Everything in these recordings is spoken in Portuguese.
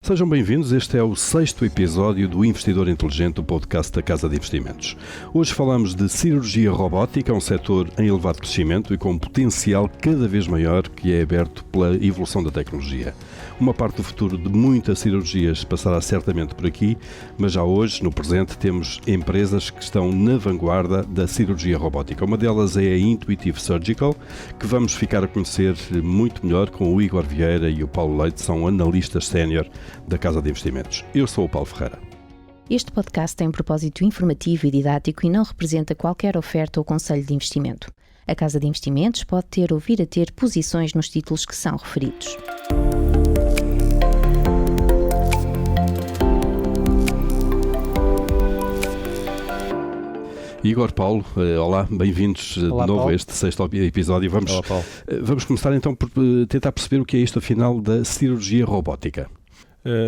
Sejam bem-vindos, este é o 6º episódio do Investidor Inteligente, do podcast da Casa de Investimentos. Hoje falamos de cirurgia robótica, um setor em elevado crescimento e com um potencial cada vez maior que é aberto pela evolução da tecnologia. Uma parte do futuro de muitas cirurgias passará certamente por aqui, mas já hoje, no presente, temos empresas que estão na vanguarda da cirurgia robótica. Uma delas é a Intuitive Surgical, que vamos ficar a conhecer muito melhor com o Igor Vieira e o Paulo Leite, são analistas sénior da Casa de Investimentos. Eu sou o Paulo Ferreira. Este podcast tem um propósito informativo e didático e não representa qualquer oferta ou conselho de investimento. A Casa de Investimentos pode ter ou vir a ter posições nos títulos que são referidos. Igor, Paulo, olá, bem-vindos de novo Paulo. a este 6º episódio. Olá, Paulo. Vamos começar então por tentar perceber o que é isto afinal da cirurgia robótica.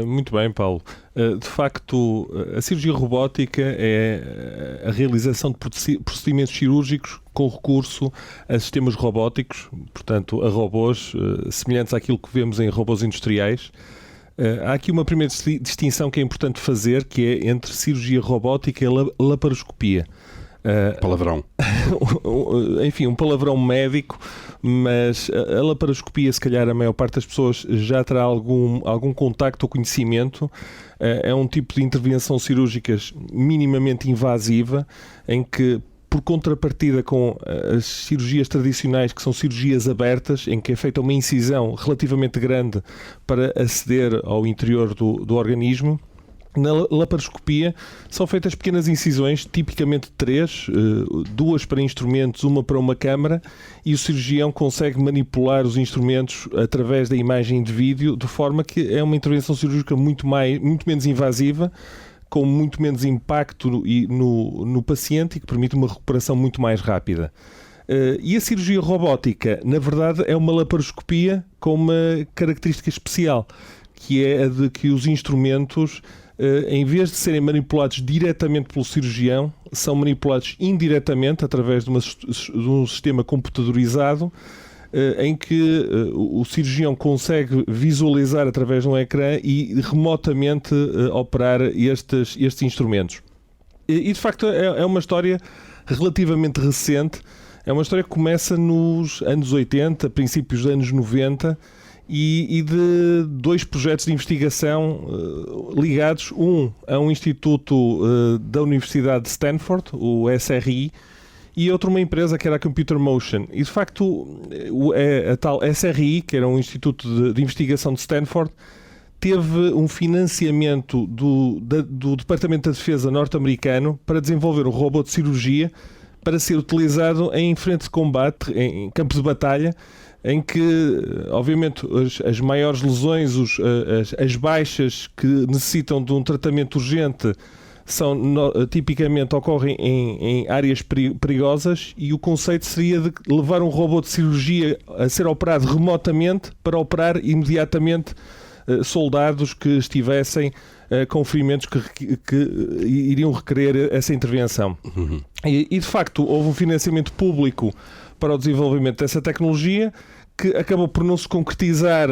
Muito bem, Paulo. De facto, a cirurgia robótica é a realização de procedimentos cirúrgicos com recurso a sistemas robóticos, portanto, a robôs semelhantes àquilo que vemos em robôs industriais. Há aqui uma primeira distinção que é importante fazer, que é entre cirurgia robótica e laparoscopia. Palavrão. Enfim, um palavrão médico, mas a laparoscopia, se calhar a maior parte das pessoas já terá algum contacto ou conhecimento. É um tipo de intervenção cirúrgica minimamente invasiva, em que, por contrapartida com as cirurgias tradicionais, que são cirurgias abertas, em que é feita uma incisão relativamente grande para aceder ao interior do organismo, na laparoscopia são feitas pequenas incisões, tipicamente 3, 2 para instrumentos, 1 para uma câmara, e o cirurgião consegue manipular os instrumentos através da imagem de vídeo, de forma que é uma intervenção cirúrgica muito menos invasiva, com muito menos impacto no paciente e que permite uma recuperação muito mais rápida. E a cirurgia robótica, na verdade, é uma laparoscopia com uma característica especial, que é a de que os instrumentos, em vez de serem manipulados diretamente pelo cirurgião, são manipulados indiretamente através de um sistema computadorizado, em que o cirurgião consegue visualizar através de um ecrã e remotamente operar estes instrumentos. E de facto é uma história relativamente recente, é uma história que começa nos anos 80, princípios dos anos 90, e de 2 projetos de investigação ligados, um a um instituto da Universidade de Stanford, o SRI, e outro uma empresa que era a Computer Motion. E de facto a tal SRI, que era um instituto de investigação de Stanford, teve um financiamento do Departamento da Defesa norte-americano para desenvolver um robô de cirurgia para ser utilizado em frente de combate, em campos de batalha, em que, obviamente, as maiores lesões, as baixas que necessitam de um tratamento urgente tipicamente ocorrem em áreas perigosas, e o conceito seria de levar um robô de cirurgia a ser operado remotamente para operar imediatamente soldados que estivessem com ferimentos que iriam requerer essa intervenção. Uhum. E, de facto, houve um financiamento público para o desenvolvimento dessa tecnologia, que acabou por não se concretizar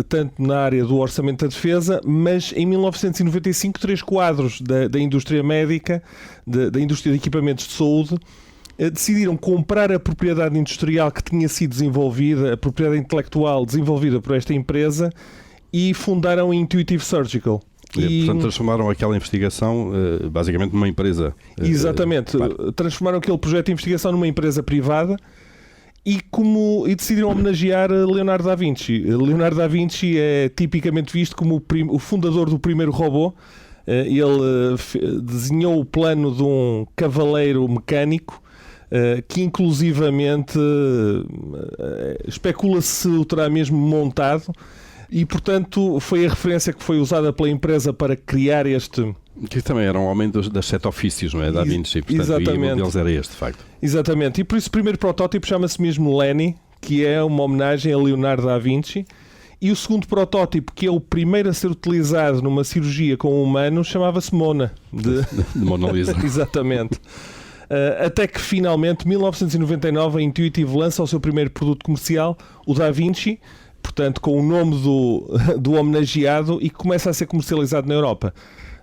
tanto na área do orçamento da defesa, mas em 1995 3 quadros da indústria médica, da indústria de equipamentos de saúde, decidiram comprar a propriedade industrial que tinha sido desenvolvida, a propriedade intelectual desenvolvida por esta empresa, e fundaram a Intuitive Surgical. Portanto, transformaram aquela investigação basicamente numa empresa. Exatamente. Transformaram aquele projeto de investigação numa empresa privada e decidiram homenagear Leonardo da Vinci. Leonardo da Vinci é tipicamente visto como o fundador do primeiro robô. Ele desenhou o plano de um cavaleiro mecânico que inclusivamente especula-se se o terá mesmo montado. E, portanto, foi a referência que foi usada pela empresa para criar este... Que também era um homem das 7 ofícios, não é? Da Vinci, portanto, Exatamente. E um deles era este, de facto. Exatamente, e por isso o primeiro protótipo chama-se mesmo Lenny, que é uma homenagem a Leonardo da Vinci, e o segundo protótipo, que é o primeiro a ser utilizado numa cirurgia com um humano, chamava-se Mona. De Mona Lisa. Exatamente. Até que finalmente, em 1999, a Intuitive lança o seu primeiro produto comercial, o Da Vinci, portanto com o nome do homenageado, e que começa a ser comercializado na Europa.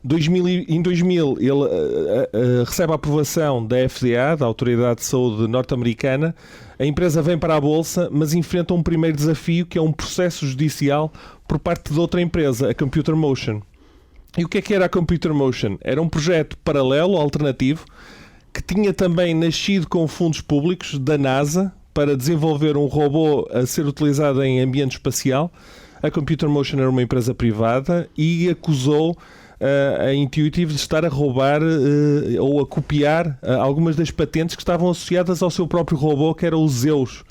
Em 2000 ele recebe a aprovação da FDA, da Autoridade de Saúde norte-americana. A empresa vem para a Bolsa, mas enfrenta um primeiro desafio, que é um processo judicial por parte de outra empresa, a Computer Motion. E o que era a Computer Motion? Era um projeto paralelo, alternativo, que tinha também nascido com fundos públicos da NASA para desenvolver um robô a ser utilizado em ambiente espacial. A Computer Motion era uma empresa privada e acusou a Intuitive de estar a roubar ou a copiar algumas das patentes que estavam associadas ao seu próprio robô, que era o Zeus,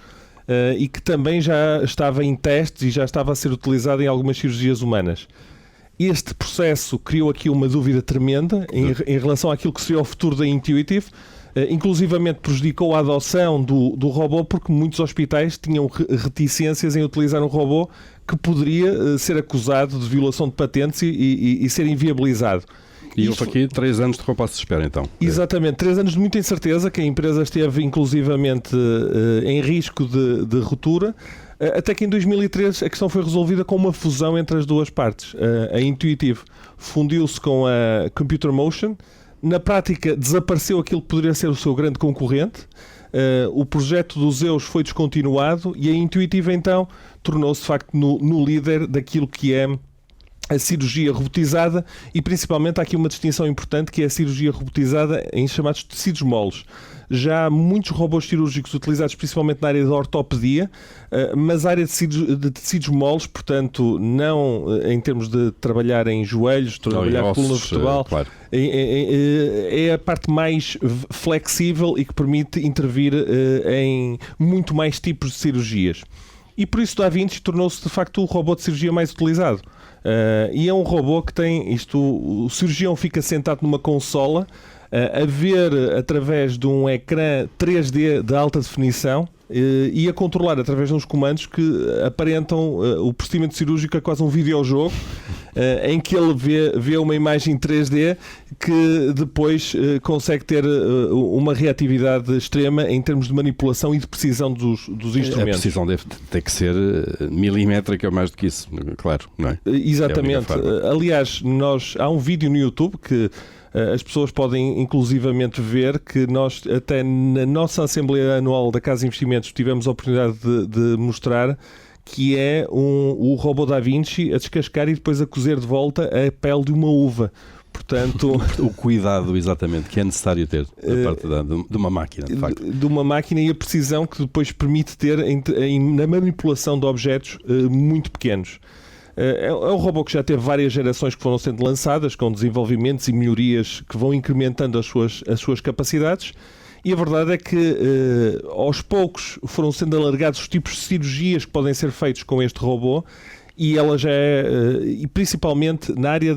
e que também já estava em testes e já estava a ser utilizado em algumas cirurgias humanas. Este processo criou aqui uma dúvida tremenda em relação àquilo que seria o futuro da Intuitive. Inclusivamente prejudicou a adoção do robô, porque muitos hospitais tinham reticências em utilizar um robô que poderia ser acusado de violação de patentes e ser inviabilizado. E houve aqui 3 anos de compasso de espera, então. Exatamente, 3 anos de muita incerteza, que a empresa esteve inclusivamente em risco de ruptura, até que em 2003 a questão foi resolvida com uma fusão entre as duas partes. A Intuitive fundiu-se com a Computer Motion. Na prática, desapareceu aquilo que poderia ser o seu grande concorrente. O projeto do Zeus foi descontinuado e a Intuitive, então, tornou-se, de facto, no líder daquilo que é a cirurgia robotizada, e principalmente há aqui uma distinção importante, que é a cirurgia robotizada em chamados tecidos moles. Já há muitos robôs cirúrgicos utilizados principalmente na área da ortopedia, mas a área de tecidos moles, portanto, não em termos de trabalhar em joelhos, trabalhar com coluna vertebral, claro. É a parte mais flexível e que permite intervir em muito mais tipos de cirurgias. E por isso o Da Vinci tornou-se, de facto, o robô de cirurgia mais utilizado. E é um robô que tem o cirurgião fica sentado numa consola a ver através de um ecrã 3D de alta definição e a controlar através de uns comandos que aparentam o procedimento cirúrgico é quase um videojogo, em que ele vê uma imagem 3D que depois consegue ter uma reatividade extrema em termos de manipulação e de precisão dos instrumentos. A precisão deve ter que ser milimétrica ou mais do que isso, claro, não é? Exatamente. Aliás, há um vídeo no YouTube que as pessoas podem inclusivamente ver, que nós até na nossa Assembleia Anual da Casa de Investimentos tivemos a oportunidade de mostrar, que é o robô Da Vinci a descascar e depois a cozer de volta a pele de uma uva. Portanto, o cuidado, exatamente, que é necessário ter da parte de uma máquina, de facto. De uma máquina, e a precisão que depois permite ter na manipulação de objetos muito pequenos. É um robô que já teve várias gerações que foram sendo lançadas, com desenvolvimentos e melhorias que vão incrementando as suas capacidades, e a verdade é que aos poucos foram sendo alargados os tipos de cirurgias que podem ser feitos com este robô, e ela já e principalmente na área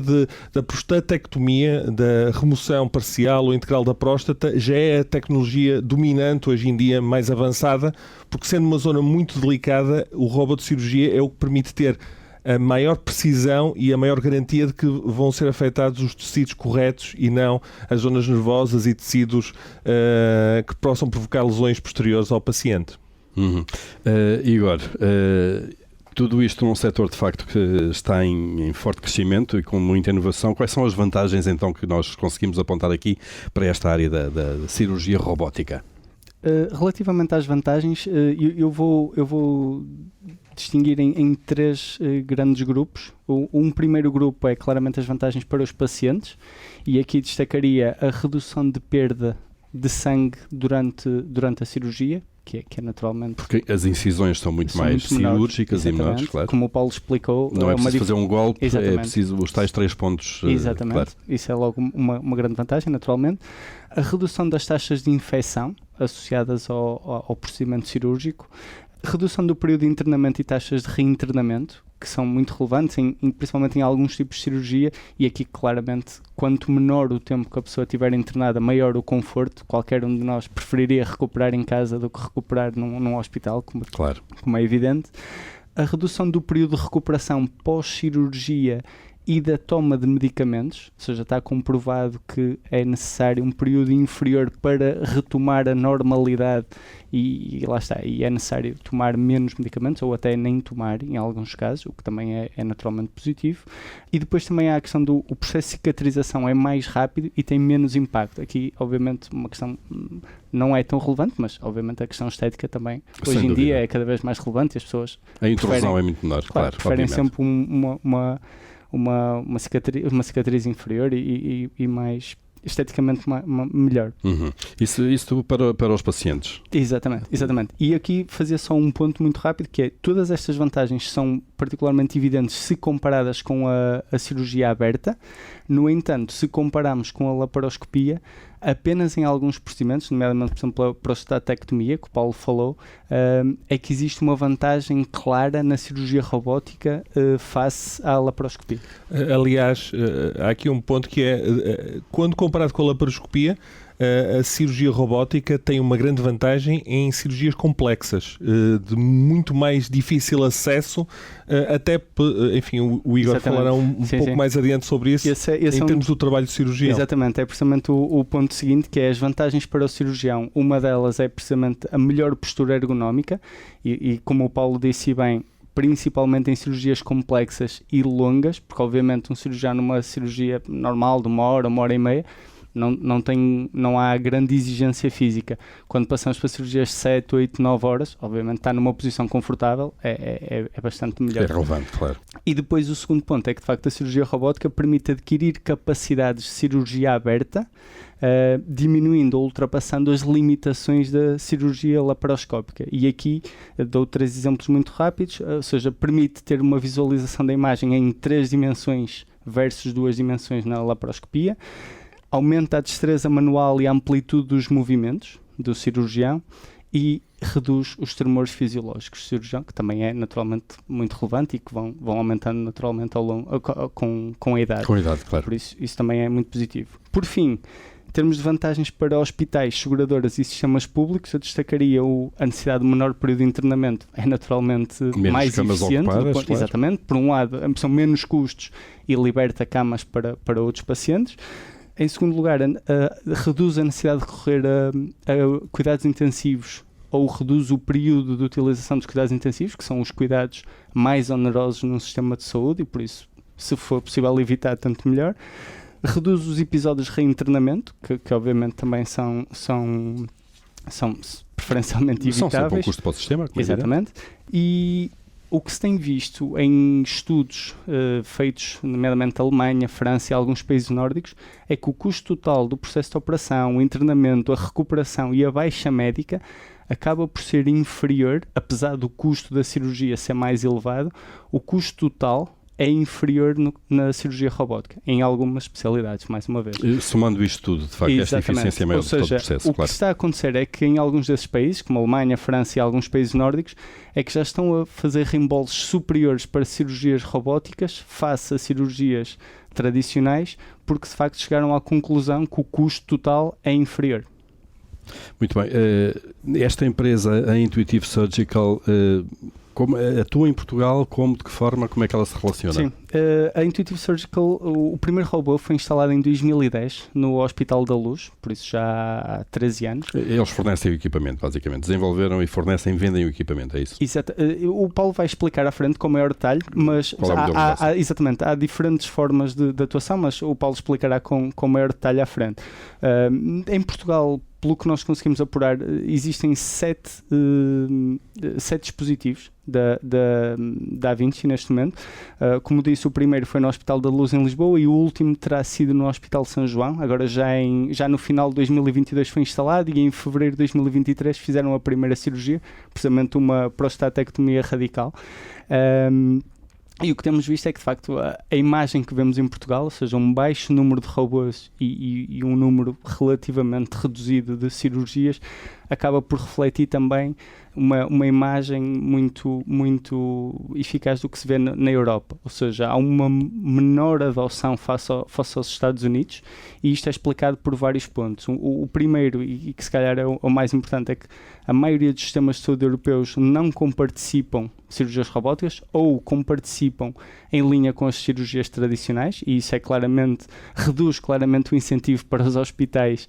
da prostatectomia, da remoção parcial ou integral da próstata, já é a tecnologia dominante hoje em dia, mais avançada, porque sendo uma zona muito delicada, o robô de cirurgia é o que permite ter a maior precisão e a maior garantia de que vão ser afetados os tecidos corretos e não as zonas nervosas e tecidos que possam provocar lesões posteriores ao paciente. Igor, tudo isto num setor de facto que está em forte crescimento e com muita inovação. Quais são as vantagens então que nós conseguimos apontar aqui para esta área da cirurgia robótica? Relativamente às vantagens, eu vou distinguir em 3 grandes grupos. Um primeiro grupo é claramente as vantagens para os pacientes, e aqui destacaria a redução de perda de sangue durante a cirurgia, que é naturalmente... Porque as incisões são muito mais cirúrgicas e menores, claro. Como o Paulo explicou... Não é preciso fazer um golpe, exatamente. É preciso os tais 3 pontos. Exatamente, claro. Isso é logo uma grande vantagem, naturalmente. A redução das taxas de infecção associadas ao procedimento cirúrgico, redução do período de internamento e taxas de reinternamento, que são muito relevantes, principalmente em alguns tipos de cirurgia, e aqui claramente, quanto menor o tempo que a pessoa estiver internada, maior o conforto. Qualquer um de nós preferiria recuperar em casa do que recuperar num hospital, como é evidente. A redução do período de recuperação pós-cirurgia e da toma de medicamentos, ou seja, está comprovado que é necessário um período inferior para retomar a normalidade e lá está, e é necessário tomar menos medicamentos ou até nem tomar em alguns casos, o que também é naturalmente positivo. E depois também há a questão do o processo de cicatrização é mais rápido e tem menos impacto. Aqui, obviamente, uma questão não é tão relevante, mas obviamente a questão estética também Sem hoje em dúvida. dia é cada vez mais relevante e as pessoas A intrusão preferem- é muito menor, claro. preferem obviamente. sempre uma cicatriz inferior e mais esteticamente melhor. Uhum. Isso para os pacientes. Exatamente. E aqui fazia só um ponto muito rápido, que é todas estas vantagens são particularmente evidentes se comparadas com a cirurgia aberta. No entanto, se compararmos com a laparoscopia, apenas em alguns procedimentos, nomeadamente, por exemplo, a prostatectomia, que o Paulo falou, é que existe uma vantagem clara na cirurgia robótica face à laparoscopia. Aliás, há aqui um ponto que é, quando comparado com a laparoscopia, a cirurgia robótica tem uma grande vantagem em cirurgias complexas, de muito mais difícil acesso, até, enfim, o Igor Exatamente. falará um pouco mais adiante sobre isso, Esse em termos do trabalho de cirurgião. Exatamente, é precisamente o ponto seguinte, que é as vantagens para o cirurgião. Uma delas é precisamente a melhor postura ergonómica e como o Paulo disse bem, principalmente em cirurgias complexas e longas, porque obviamente um cirurgião numa cirurgia normal de uma hora e meia, não há grande exigência física. Quando passamos para cirurgias de 7, 8, 9 horas, obviamente está numa posição confortável, é bastante melhor. É relevante, claro. E depois o segundo ponto é que de facto a cirurgia robótica permite adquirir capacidades de cirurgia aberta, diminuindo ou ultrapassando as limitações da cirurgia laparoscópica. E aqui dou 3 exemplos muito rápidos, ou seja, permite ter uma visualização da imagem em 3 dimensões versus 2 dimensões na laparoscopia, aumenta a destreza manual e a amplitude dos movimentos do cirurgião e reduz os tremores fisiológicos do cirurgião, que também é naturalmente muito relevante e que vão aumentando naturalmente ao longo, com a idade. Com a idade, claro. Por isso também é muito positivo. Por fim, em termos de vantagens para hospitais, seguradoras e sistemas públicos, eu destacaria a necessidade de menor período de internamento. É naturalmente Menos mais camas eficiente. ocupadas, claro. Exatamente. Por um lado, são menos custos e liberta camas para outros pacientes. Em segundo lugar, reduz a necessidade de recorrer a cuidados intensivos ou reduz o período de utilização dos cuidados intensivos, que são os cuidados mais onerosos num sistema de saúde e por isso, se for possível evitar, tanto melhor. Reduz os episódios de reinternamento, que obviamente também são preferencialmente São sempre um evitáveis. custo para o sistema. como é Exatamente. E o que se tem visto em estudos feitos, nomeadamente na Alemanha, França e alguns países nórdicos, é que o custo total do processo de operação, o internamento, a recuperação e a baixa médica acaba por ser inferior, apesar do custo da cirurgia ser mais elevado, o custo total é inferior na cirurgia robótica, em algumas especialidades, mais uma vez. Somando isto tudo, de facto, esta eficiência é maior de todo o processo. O que está a acontecer é que em alguns desses países, como a Alemanha, a França e alguns países nórdicos, é que já estão a fazer reembolsos superiores para cirurgias robóticas face a cirurgias tradicionais, porque de facto chegaram à conclusão que o custo total é inferior. Muito bem. Esta empresa, a Intuitive Surgical, atua em Portugal, de que forma, como é que ela se relaciona? Sim, a Intuitive Surgical, o primeiro robô foi instalado em 2010 no Hospital da Luz, por isso já há 13 anos. Eles fornecem o equipamento, basicamente. Desenvolveram e vendem o equipamento, é isso? Exato. O Paulo vai explicar à frente com maior detalhe, mas exatamente, há diferentes formas de atuação, mas o Paulo explicará com maior detalhe à frente. Em Portugal, pelo que nós conseguimos apurar, existem 7 dispositivos da Da Vinci neste momento. Como disse, o primeiro foi no Hospital da Luz em Lisboa e o último terá sido no Hospital São João. Agora já no final de 2022 foi instalado e em fevereiro de 2023 fizeram a primeira cirurgia, precisamente uma prostatectomia radical. E o que temos visto é que, de facto, a imagem que vemos em Portugal, ou seja, um baixo número de robôs e um número relativamente reduzido de cirurgias, acaba por refletir também uma imagem muito eficaz do que se vê na Europa, ou seja, há uma menor adoção face aos Estados Unidos, e isto é explicado por vários pontos. O primeiro, e que se calhar é o mais importante, é que a maioria dos sistemas de saúde europeus não comparticipam de cirurgias robóticas ou comparticipam em linha com as cirurgias tradicionais, e isso reduz claramente o incentivo para os hospitais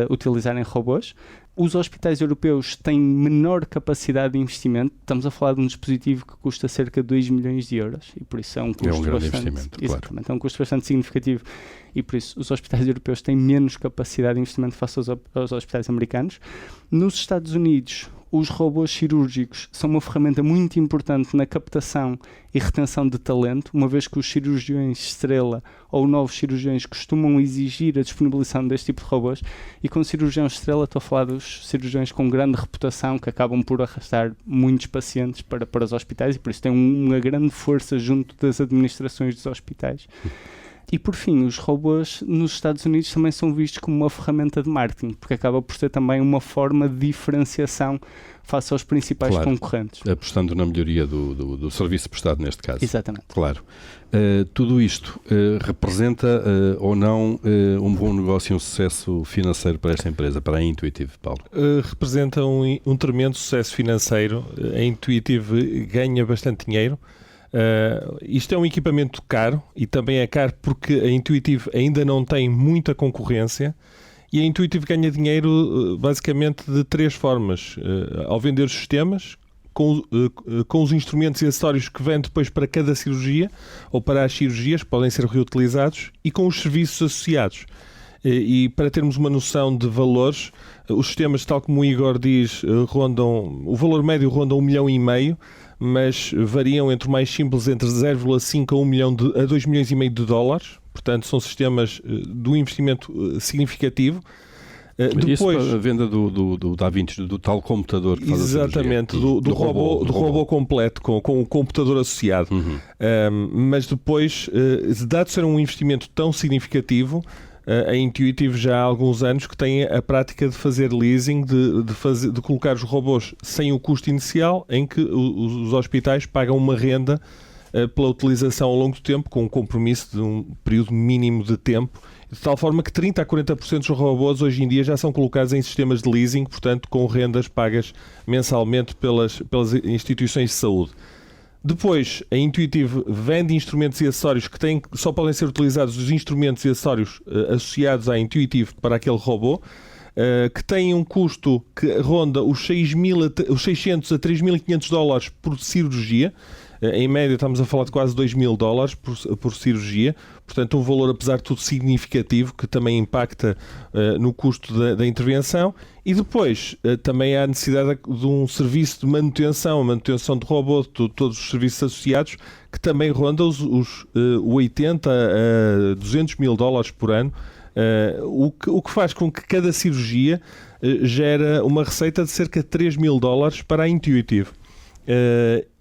utilizarem robôs. Os hospitais europeus têm menor capacidade de investimento. Estamos a falar de um dispositivo que custa cerca de 2 milhões de euros, e por isso é um custo grande bastante, investimento, exatamente, é um custo bastante significativo, e por isso os hospitais europeus têm menos capacidade de investimento face aos hospitais americanos. Nos Estados Unidos, os robôs cirúrgicos são uma ferramenta muito importante na captação e retenção de talento, uma vez que os cirurgiões estrela ou novos cirurgiões costumam exigir a disponibilização deste tipo de robôs, e com cirurgiões estrela estou a falar dos cirurgiões com grande reputação, que acabam por arrastar muitos pacientes para os hospitais, e por isso têm uma grande força junto das administrações dos hospitais. E por fim, os robôs nos Estados Unidos também são vistos como uma ferramenta de marketing, porque acaba por ser também uma forma de diferenciação face aos principais concorrentes. Apostando na melhoria do serviço prestado neste caso. Exatamente. Claro. Tudo isto representa ou não um bom negócio e um sucesso financeiro para esta empresa, para a Intuitive, Paulo? Representa um tremendo sucesso financeiro. A Intuitive ganha bastante dinheiro. Isto é um equipamento caro, e também é caro porque a Intuitive ainda não tem muita concorrência, e a Intuitive ganha dinheiro basicamente de 3 formas: ao vender os sistemas, com os instrumentos e acessórios que vêm depois para cada cirurgia ou para as cirurgias, que podem ser reutilizados, e com os serviços associados. E para termos uma noção de valores, os sistemas, tal como o Igor diz, o valor médio ronda 1,5 milhão, mas variam entre o mais simples entre 0,5 a 1 milhão a 2 milhões e meio de dólares. Portanto, são sistemas de um investimento significativo. Depois, isso para a venda do Da Vinci, do tal computador que faz a cirurgia. Exatamente, do robô completo, com o computador associado. Mas depois, dado ser um investimento tão significativo, a Intuitive já há alguns anos que tem a prática de fazer leasing, de colocar os robôs sem o custo inicial, em que os hospitais pagam uma renda pela utilização ao longo do tempo, com um compromisso de um período mínimo de tempo, de tal forma que 30% a 40% dos robôs hoje em dia já são colocados em sistemas de leasing, portanto com rendas pagas mensalmente pelas instituições de saúde. Depois, a Intuitive vende instrumentos e acessórios que só podem ser utilizados os instrumentos e acessórios associados à Intuitive para aquele robô, que tem um custo que ronda os 600 a 3.500 dólares por cirurgia. Em média estamos a falar de quase 2.000 dólares por cirurgia, portanto um valor apesar de tudo significativo, que também impacta no custo da intervenção. E depois também há a necessidade de um serviço de manutenção, a manutenção de robô, todos os serviços associados, que também ronda os 80 a 200 mil dólares por ano, o que faz com que cada cirurgia gera uma receita de cerca de 3 mil dólares para a Intuitive.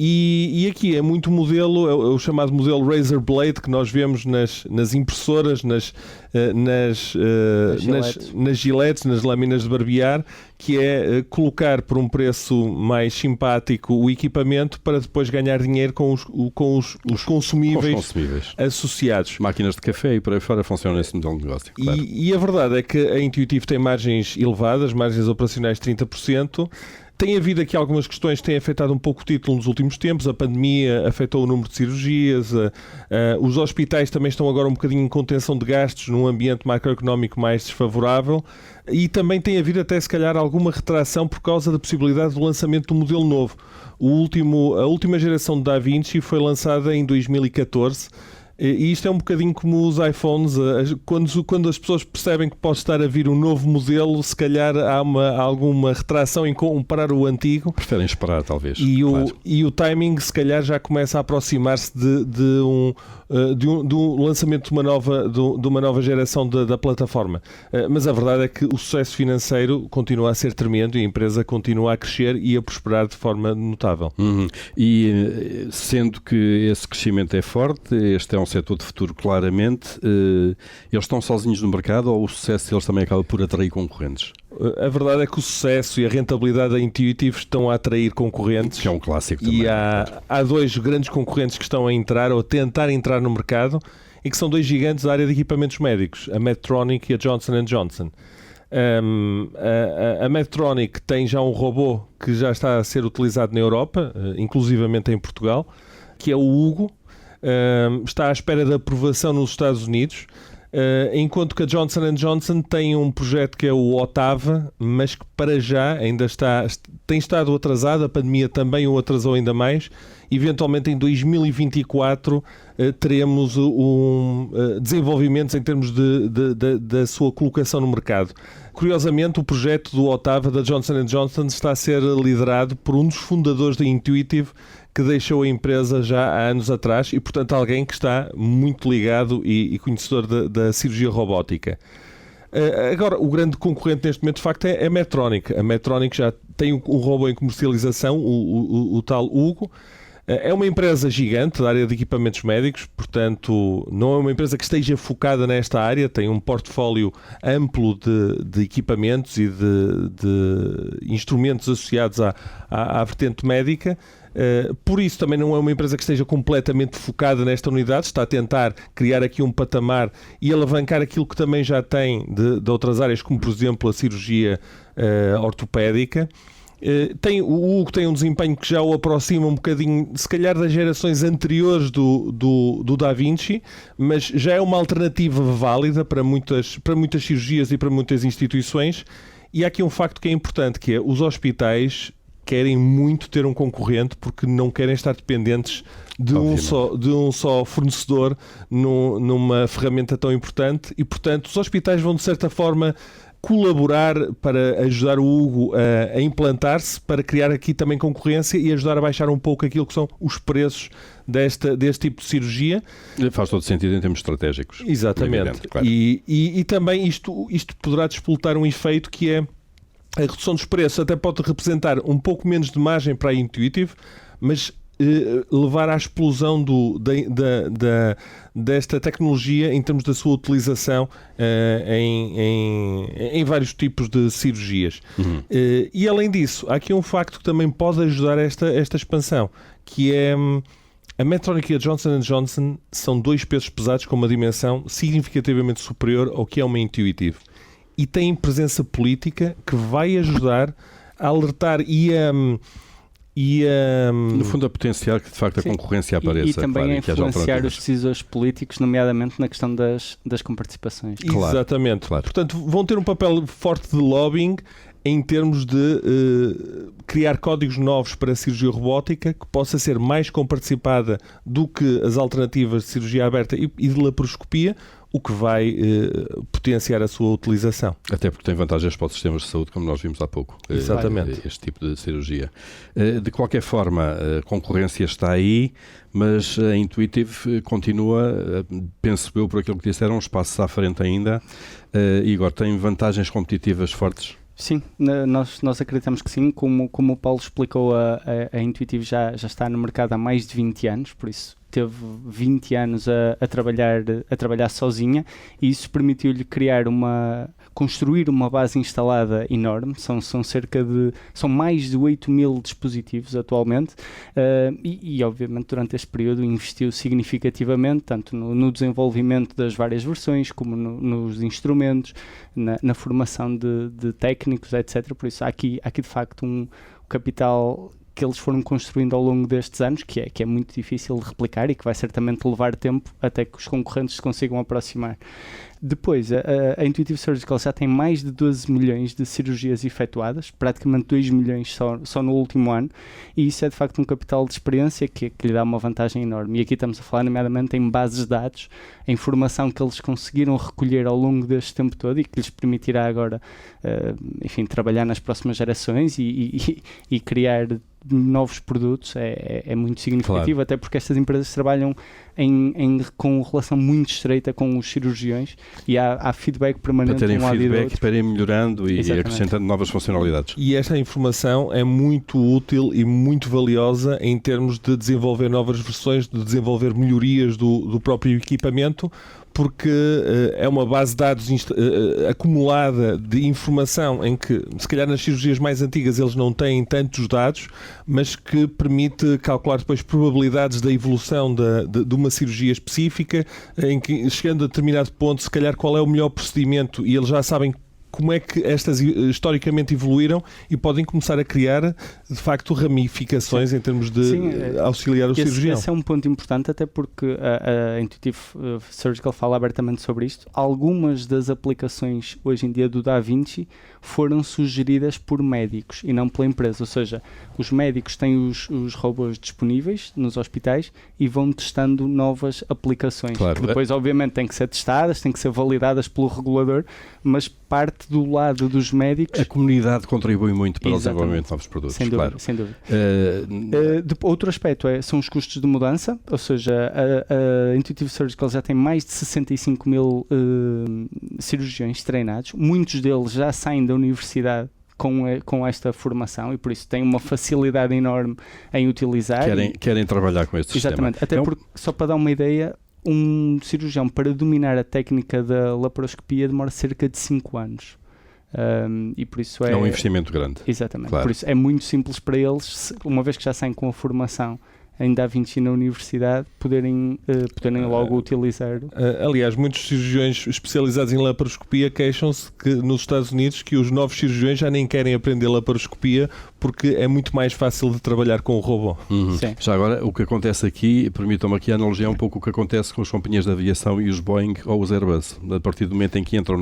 E aqui é muito modelo, é o chamado modelo Razor Blade, que nós vemos nas impressoras, nas giletes, nas lâminas de barbear, que é colocar por um preço mais simpático o equipamento para depois ganhar dinheiro com os consumíveis associados. Máquinas de café e por aí fora funcionam nesse modelo de negócio. Claro. E a verdade é que a Intuitive tem margens elevadas, margens operacionais de 30%. Tem havido aqui algumas questões que têm afetado um pouco o título nos últimos tempos. A pandemia afetou o número de cirurgias, os hospitais também estão agora um bocadinho em contenção de gastos num ambiente macroeconómico mais desfavorável, e também tem havido até se calhar alguma retração por causa da possibilidade do lançamento do modelo novo. A última geração de Da Vinci foi lançada em 2014. E isto é um bocadinho como os iPhones, quando as pessoas percebem que pode estar a vir um novo modelo, se calhar há alguma retração em comparar o antigo. Preferem esperar, talvez. E o timing, se calhar, já começa a aproximar-se de um lançamento de uma nova geração da plataforma. Mas a verdade é que o sucesso financeiro continua a ser tremendo e a empresa continua a crescer e a prosperar de forma notável. E sendo que esse crescimento é forte, este é um setor de futuro claramente. Eles estão sozinhos no mercado ou o sucesso deles também acaba por atrair concorrentes? A verdade é que o sucesso e a rentabilidade da Intuitive estão a atrair concorrentes. Que é um clássico também. E há dois grandes concorrentes que estão a entrar ou a tentar entrar no mercado e que são dois gigantes da área de equipamentos médicos, a Medtronic e a Johnson & Johnson. A Medtronic tem já um robô que já está a ser utilizado na Europa, inclusivamente em Portugal, que é o Hugo. Está à espera de aprovação nos Estados Unidos, enquanto que a Johnson & Johnson tem um projeto que é o Otava, mas que para já ainda tem estado atrasado, a pandemia também o atrasou ainda mais. Eventualmente em 2024 teremos desenvolvimentos em termos da sua colocação no mercado. Curiosamente, o projeto do Otava da Johnson & Johnson está a ser liderado por um dos fundadores da Intuitive, que deixou a empresa já há anos atrás e, portanto, alguém que está muito ligado e conhecedor da cirurgia robótica. Agora, o grande concorrente neste momento, de facto, é a Medtronic. A Medtronic já tem um robô em comercialização, o tal Hugo. É uma empresa gigante da área de equipamentos médicos, portanto, não é uma empresa que esteja focada nesta área, tem um portfólio amplo de equipamentos e de instrumentos associados à vertente médica. Por isso também não é uma empresa que esteja completamente focada nesta unidade, está a tentar criar aqui um patamar e alavancar aquilo que também já tem de outras áreas, como por exemplo a cirurgia ortopédica. O Hugo tem um desempenho que já o aproxima um bocadinho, se calhar, das gerações anteriores do Da Vinci, mas já é uma alternativa válida para muitas cirurgias e para muitas instituições. E há aqui um facto que é importante, que é os hospitais querem muito ter um concorrente porque não querem estar dependentes de um só fornecedor numa ferramenta tão importante e, portanto, os hospitais vão, de certa forma, colaborar para ajudar o Hugo a implantar-se, para criar aqui também concorrência e ajudar a baixar um pouco aquilo que são os preços deste tipo de cirurgia. Faz todo sentido em termos estratégicos. Exatamente. Evidente, claro. E também isto poderá despoltar um efeito que é a redução dos preços. Até pode representar um pouco menos de margem para a Intuitive, mas levar à explosão desta tecnologia em termos da sua utilização em vários tipos de cirurgias. Uhum. E além disso, há aqui um facto que também pode ajudar esta expansão, que é a Medtronic e a Johnson & Johnson são dois pesos pesados com uma dimensão significativamente superior ao que é uma Intuitive. E têm presença política que vai ajudar a alertar no fundo, a potenciar que de facto a concorrência apareça. E também claro, a influenciar os decisores políticos, nomeadamente na questão das comparticipações. Claro. Exatamente. Claro. Portanto, vão ter um papel forte de lobbying em termos de criar códigos novos para a cirurgia robótica que possa ser mais comparticipada do que as alternativas de cirurgia aberta e de laparoscopia, o que vai potenciar a sua utilização. Até porque tem vantagens para os sistemas de saúde, como nós vimos há pouco. Exatamente. Este tipo de cirurgia. De qualquer forma, a concorrência está aí, mas a Intuitive continua, penso eu, por aquilo que disseram, uns passos à frente ainda. Igor, tem vantagens competitivas fortes? Sim, nós acreditamos que sim. Como o Paulo explicou, a Intuitive já está no mercado há mais de 20 anos, por isso teve 20 anos a trabalhar sozinha, e isso permitiu-lhe construir uma base instalada enorme. São mais de 8.000 dispositivos atualmente, e obviamente durante este período investiu significativamente tanto no desenvolvimento das várias versões como nos instrumentos, na formação de técnicos, etc. Por isso há aqui de facto um capital que eles foram construindo ao longo destes anos, que é muito difícil de replicar e que vai certamente levar tempo até que os concorrentes se consigam aproximar. Depois, a Intuitive Surgical já tem mais de 12 milhões de cirurgias efetuadas, praticamente 2 milhões só no último ano, e isso é de facto um capital de experiência que lhe dá uma vantagem enorme. E aqui estamos a falar nomeadamente em bases de dados, a informação que eles conseguiram recolher ao longo deste tempo todo e que lhes permitirá agora, trabalhar nas próximas gerações e criar de novos produtos é muito significativo, claro. até porque estas empresas trabalham com relação muito estreita com os cirurgiões e há feedback permanente para terem de um lado e do feedback, outro. para irem melhorando e Exatamente. acrescentando novas funcionalidades. E esta informação é muito útil e muito valiosa em termos de desenvolver novas versões, de desenvolver melhorias do próprio equipamento, porque é uma base de dados acumulada de informação em que, se calhar nas cirurgias mais antigas eles não têm tantos dados, mas que permite calcular depois probabilidades da evolução de uma cirurgia específica, em que, chegando a determinado ponto, se calhar qual é o melhor procedimento, e eles já sabem como é que estas historicamente evoluíram e podem começar a criar, de facto, ramificações em termos de auxiliar o cirurgião. Esse é um ponto importante, até porque a Intuitive Surgical fala abertamente sobre isto. Algumas das aplicações hoje em dia do Da Vinci foram sugeridas por médicos e não pela empresa, ou seja, os médicos têm os robôs disponíveis nos hospitais e vão testando novas aplicações, claro. que depois obviamente têm que ser testadas, têm que ser validadas pelo regulador, mas parte do lado dos médicos. A comunidade contribui muito para Exatamente. o desenvolvimento de novos produtos, Sem dúvida, claro. sem dúvida. Outro aspecto são os custos de mudança, ou seja, a Intuitive Surgical já tem mais de 65 mil cirurgiões treinados, muitos deles já saem da universidade com esta formação e por isso têm uma facilidade enorme em utilizar. Querem trabalhar com este Exatamente. sistema. Até porque, só para dar uma ideia, um cirurgião para dominar a técnica da laparoscopia demora cerca de 5 anos. E por isso é um investimento grande. Exatamente. Claro. Por isso é muito simples para eles, uma vez que já saem com a formação em Da Vinci na universidade, poderem logo utilizar. Aliás, muitos cirurgiões especializados em laparoscopia queixam-se que nos Estados Unidos que os novos cirurgiões já nem querem aprender laparoscopia porque é muito mais fácil de trabalhar com o robô. Sim. Já agora, o que acontece aqui, permitam-me aqui a analogia, um pouco o que acontece com as companhias de aviação e os Boeing ou os Airbus. A partir do momento em que entram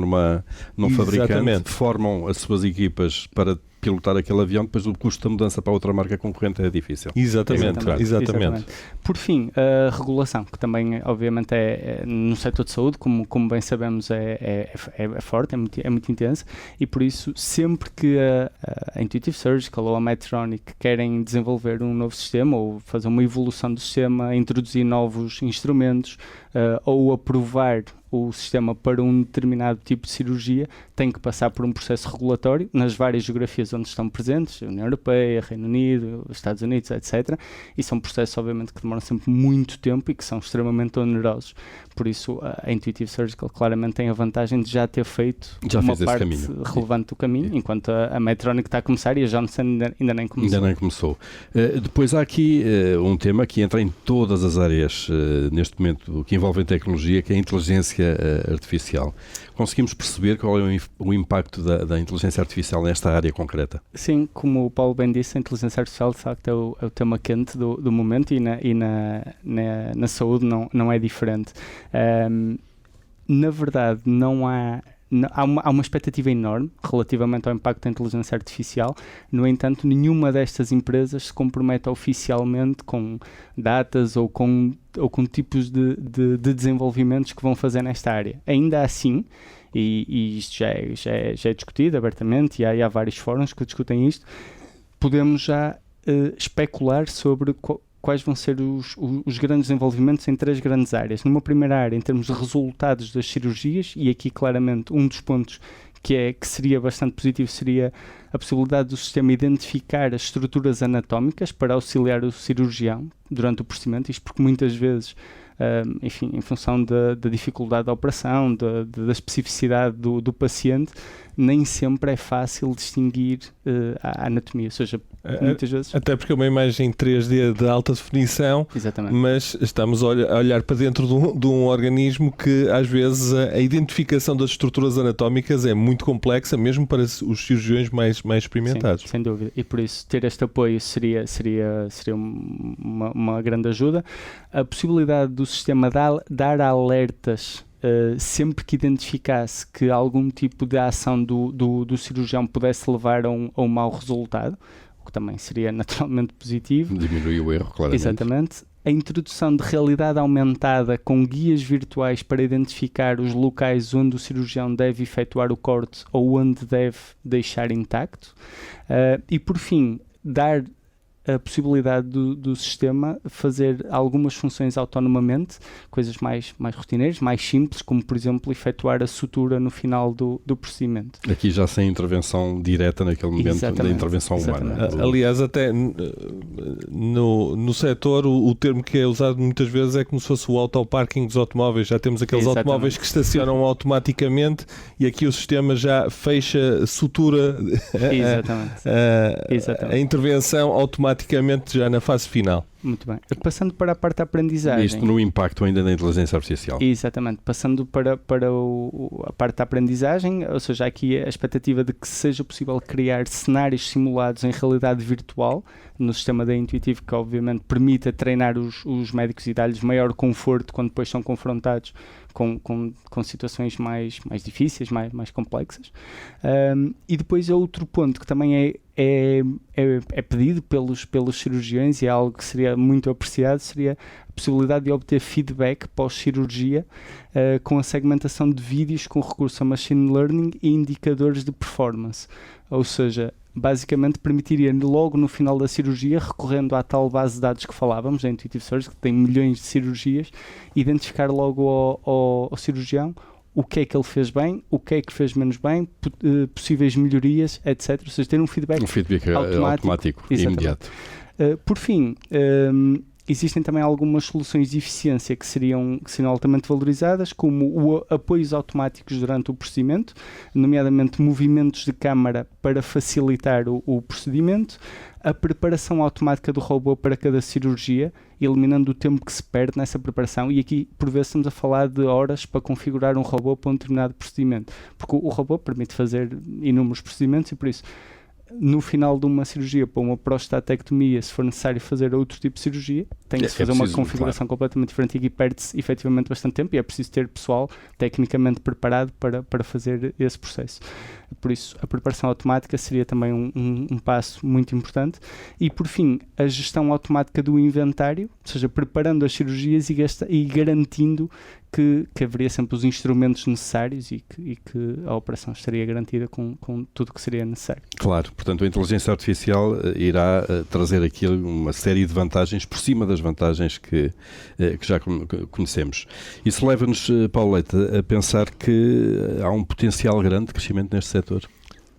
num fabricante, formam as suas equipas para pilotar aquele avião, depois o custo da mudança para outra marca concorrente é difícil. Exatamente. Por fim, a regulação, que também obviamente é no setor de saúde, como bem sabemos, é forte, é muito intensa, e por isso sempre que a Intuitive Surgical ou a Medtronic querem desenvolver um novo sistema ou fazer uma evolução do sistema, introduzir novos instrumentos ou aprovar o sistema para um determinado tipo de cirurgia, tem que passar por um processo regulatório nas várias geografias onde estão presentes, União Europeia, Reino Unido, Estados Unidos, etc. E são processos, obviamente, que demoram sempre muito tempo e que são extremamente onerosos. Por isso, a Intuitive Surgical claramente tem a vantagem de já ter feito uma parte relevante do caminho, enquanto a Medtronic está a começar e a Johnson ainda nem começou. Depois há aqui um tema que entra em todas as áreas neste momento que envolvem tecnologia, que é a inteligência artificial. Conseguimos perceber qual é o impacto da inteligência artificial nesta área concreta? Sim, como o Paulo bem disse, a inteligência artificial de facto é o tema quente do momento e na saúde não é diferente. Na verdade, há uma expectativa enorme relativamente ao impacto da inteligência artificial. No entanto, nenhuma destas empresas se compromete oficialmente com datas ou com tipos de desenvolvimentos que vão fazer nesta área. Ainda assim, e isto já é discutido abertamente, e há vários fóruns que discutem isto, podemos já especular sobre quais vão ser os grandes desenvolvimentos em 3 grandes áreas. Numa primeira área, em termos de resultados das cirurgias, e aqui claramente um dos pontos que seria bastante positivo seria a possibilidade do sistema identificar as estruturas anatómicas para auxiliar o cirurgião durante o procedimento, isto porque muitas vezes, enfim, em função da dificuldade da operação, da especificidade do paciente, nem sempre é fácil distinguir a anatomia, ou seja, muitas vezes... Até porque é uma imagem 3D de alta definição, exatamente, mas estamos a olhar para dentro de um organismo que às vezes a identificação das estruturas anatómicas é muito complexa, mesmo para os cirurgiões mais experimentados. Sim, sem dúvida, e por isso ter este apoio seria uma grande ajuda. A possibilidade do sistema dar alertas sempre que identificasse que algum tipo de ação do cirurgião pudesse levar a um mau resultado, o que também seria naturalmente positivo. Diminui o erro, claramente. Exatamente. A introdução de realidade aumentada com guias virtuais para identificar os locais onde o cirurgião deve efetuar o corte ou onde deve deixar intacto. E por fim, dar a possibilidade do sistema fazer algumas funções autonomamente, coisas mais rotineiras, mais simples, como por exemplo efetuar a sutura no final do procedimento. Aqui já sem intervenção direta naquele momento da intervenção humana. Aliás, até no setor o termo que é usado muitas vezes é como se fosse o autoparking dos automóveis. Já temos aqueles automóveis que estacionam automaticamente e aqui o sistema já fecha, sutura a intervenção automaticamente já na fase final. Muito bem. Passando para a parte da aprendizagem. Isto no impacto ainda da inteligência artificial. Exatamente. Passando para a parte da aprendizagem, ou seja, aqui a expectativa de que seja possível criar cenários simulados em realidade virtual no sistema da Intuitive, que obviamente permita treinar os médicos e dar-lhes maior conforto quando depois são confrontados com situações mais difíceis, mais complexas. E depois outro ponto que também é pedido pelos cirurgiões e é algo que seria muito apreciado, seria a possibilidade de obter feedback pós-cirurgia com a segmentação de vídeos com recurso a machine learning e indicadores de performance. Ou seja, basicamente permitiria logo no final da cirurgia, recorrendo à tal base de dados que falávamos, a Intuitive Surgery, que tem milhões de cirurgias, identificar logo ao cirurgião o que é que ele fez bem, o que é que fez menos bem, possíveis melhorias, etc. Ou seja, ter um feedback automático e imediato. Por fim, existem também algumas soluções de eficiência que seriam altamente valorizadas, como apoios automáticos durante o procedimento, nomeadamente movimentos de câmara para facilitar o procedimento, a preparação automática do robô para cada cirurgia, eliminando o tempo que se perde nessa preparação, e aqui por vezes estamos a falar de horas para configurar um robô para um determinado procedimento, porque o robô permite fazer inúmeros procedimentos e por isso no final de uma cirurgia para uma prostatectomia, se for necessário fazer outro tipo de cirurgia, tem que se fazer uma configuração completamente diferente e aqui perde-se efetivamente bastante tempo e é preciso ter pessoal tecnicamente preparado para fazer esse processo. Por isso, a preparação automática seria também um passo muito importante. E, por fim, a gestão automática do inventário, ou seja, preparando as cirurgias e garantindo que haveria sempre os instrumentos necessários e que a operação estaria garantida com tudo o que seria necessário. Claro, portanto a inteligência artificial irá trazer aqui uma série de vantagens por cima das vantagens que já conhecemos. Isso leva-nos, Paulo Leite, a pensar que há um potencial grande de crescimento neste setor.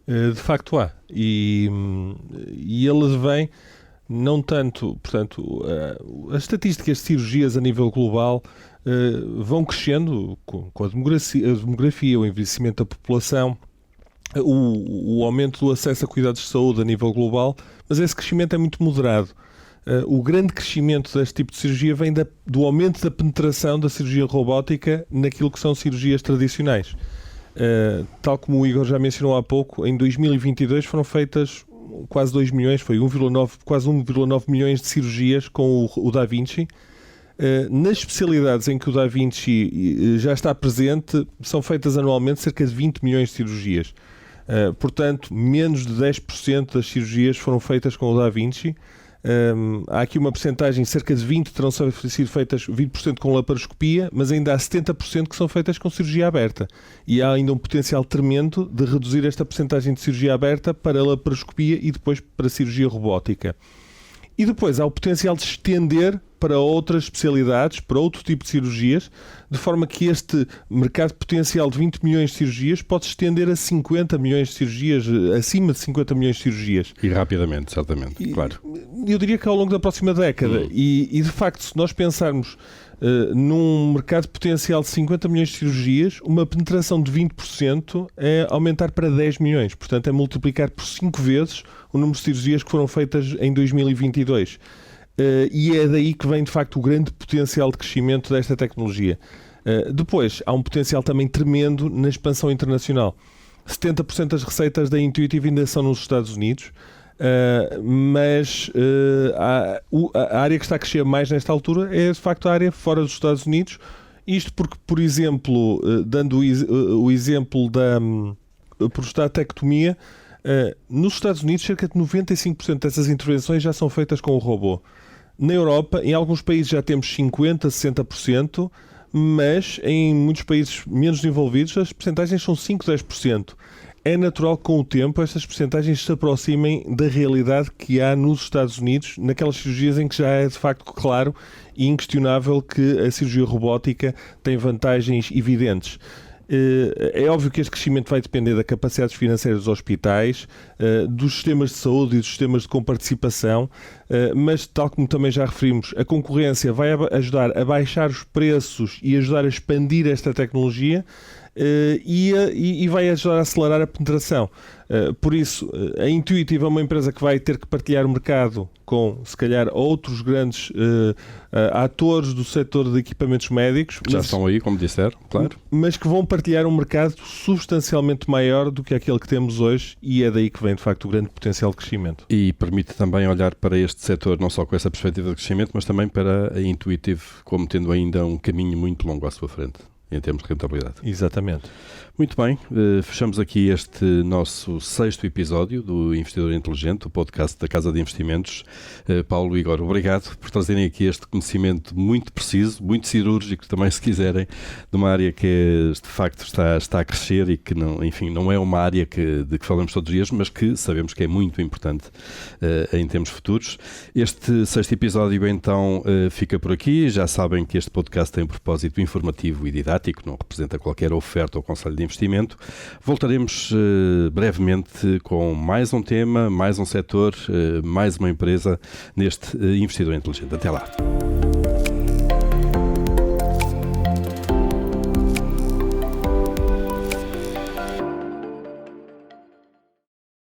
De facto há. E ele vem não tanto, portanto, as estatísticas de cirurgias a nível global vão crescendo com a demografia, o envelhecimento da população, o aumento do acesso a cuidados de saúde a nível global, mas esse crescimento é muito moderado. O grande crescimento deste tipo de cirurgia vem do aumento da penetração da cirurgia robótica naquilo que são cirurgias tradicionais. Tal como o Igor já mencionou há pouco, em 2022 foram feitas quase 2 milhões, foi quase 1,9 milhões de cirurgias com o Da Vinci. Nas especialidades em que o Da Vinci já está presente, são feitas anualmente cerca de 20 milhões de cirurgias. Portanto, menos de 10% das cirurgias foram feitas com o Da Vinci. Há aqui uma percentagem, cerca de 20% terão sido feitas 20% com laparoscopia, mas ainda há 70% que são feitas com cirurgia aberta. E há ainda um potencial tremendo de reduzir esta percentagem de cirurgia aberta para laparoscopia e depois para cirurgia robótica. E depois há o potencial de estender para outras especialidades, para outro tipo de cirurgias, de forma que este mercado potencial de 20 milhões de cirurgias pode estender a 50 milhões de cirurgias, acima de 50 milhões de cirurgias. E rapidamente, certamente, claro. Eu diria que ao longo da próxima década. E de facto, se nós pensarmos num mercado potencial de 50 milhões de cirurgias, uma penetração de 20% é aumentar para 10 milhões. Portanto, é multiplicar por 5 vezes o número de cirurgias que foram feitas em 2022. E é daí que vem, de facto, o grande potencial de crescimento desta tecnologia. Depois, há um potencial também tremendo na expansão internacional. 70% das receitas da Intuitive ainda são nos Estados Unidos, mas a área que está a crescer mais nesta altura é, de facto, a área fora dos Estados Unidos. Isto porque, por exemplo, dando o exemplo da prostatectomia, nos Estados Unidos, cerca de 95% dessas intervenções já são feitas com o robô. Na Europa, em alguns países já temos 50%, 60%, mas em muitos países menos desenvolvidos as percentagens são 5%, 10%. é natural que com o tempo estas percentagens se aproximem da realidade que há nos Estados Unidos, naquelas cirurgias em que já é de facto claro e inquestionável que a cirurgia robótica tem vantagens evidentes. É óbvio que este crescimento vai depender da capacidade financeira dos hospitais, dos sistemas de saúde e dos sistemas de comparticipação, mas, tal como também já referimos, a concorrência vai ajudar a baixar os preços e ajudar a expandir esta tecnologia e vai ajudar a acelerar a penetração. Por isso, a Intuitive é uma empresa que vai ter que partilhar o mercado com, se calhar, outros grandes atores do setor de equipamentos médicos. Que já estão aí, como disseram, claro. Mas que vão partilhar um mercado substancialmente maior do que aquele que temos hoje, e é daí que vem, de facto, o grande potencial de crescimento. E permite também olhar para este setor não só com essa perspectiva de crescimento, mas também para a Intuitive como tendo ainda um caminho muito longo à sua frente, em termos de rentabilidade. Exatamente. Muito bem, fechamos aqui este nosso 6º episódio do Investidor Inteligente, o podcast da Casa de Investimentos. Paulo e Igor, obrigado por trazerem aqui este conhecimento muito preciso, muito cirúrgico também, se quiserem, de uma área que de facto está a crescer e que não é uma área de que falamos todos os dias, mas que sabemos que é muito importante em termos futuros. Este 6º episódio então fica por aqui. Já sabem que este podcast tem um propósito informativo e didático, não representa qualquer oferta ou conselho de investimento. Voltaremos brevemente com mais um tema, mais um setor, mais uma empresa neste Investidor Inteligente. Até lá.